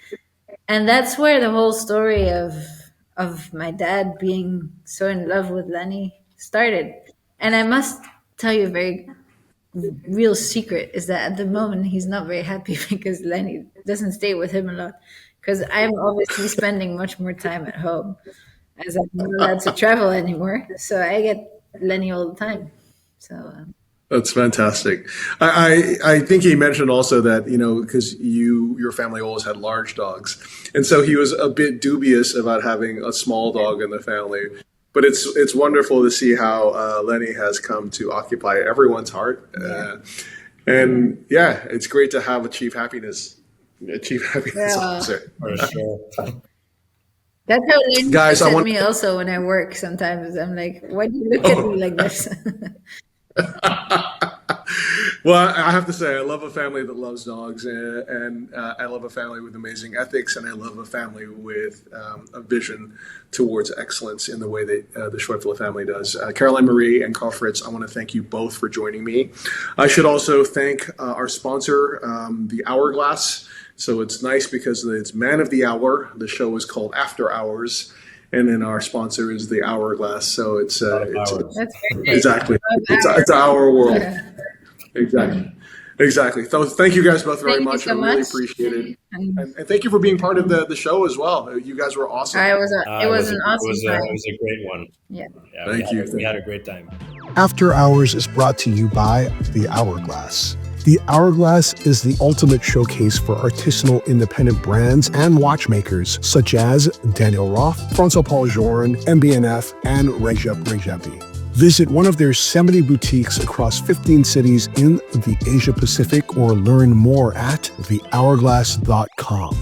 and that's where the whole story of my dad being so in love with Lenny started. And I must tell you a very real secret is that at the moment he's not very happy because Lenny doesn't stay with him a lot. Because I'm obviously spending much more time at home as I'm not allowed to travel anymore. So I get Lenny all the time. So
That's fantastic. I think he mentioned also that, because your family always had large dogs. And so he was a bit dubious about having a small dog in the family. But it's wonderful to see how Lenny has come to occupy everyone's heart. And yeah, it's great to have a chief happiness
yeah.
officer.
For sure.
That's how Lenny
Guys,
looks
I
at
want
me also when I work sometimes. I'm like, why do you look at me like this?
Well, I have to say, I love a family that loves dogs, and I love a family with amazing ethics, and I love a family with a vision towards excellence in the way that the Scheufele family does. Caroline Marie and Carl Fritz, I want to thank you both for joining me. I should also thank our sponsor, the Hourglass. So it's nice because it's Man of the Hour. The show is called After Hours. And then our sponsor is the Hourglass. So it's
Hours.
That's very
exactly. It's our world. Exactly. So thank you guys both very
Thank you
much.
so
I really
much.
appreciate it. And thank you for being part of the show as well. You guys were awesome.
It was an awesome
It
time.
was a great one.
Yeah.
Yeah,
Thank you.
We had a great time.
After Hours is brought to you by the Hourglass. The Hourglass is the ultimate showcase for artisanal independent brands and watchmakers such as Daniel Roth, François Paul Journe, MBNF, and Recep Recepi. Visit one of their 70 boutiques across 15 cities in the Asia Pacific or learn more at thehourglass.com.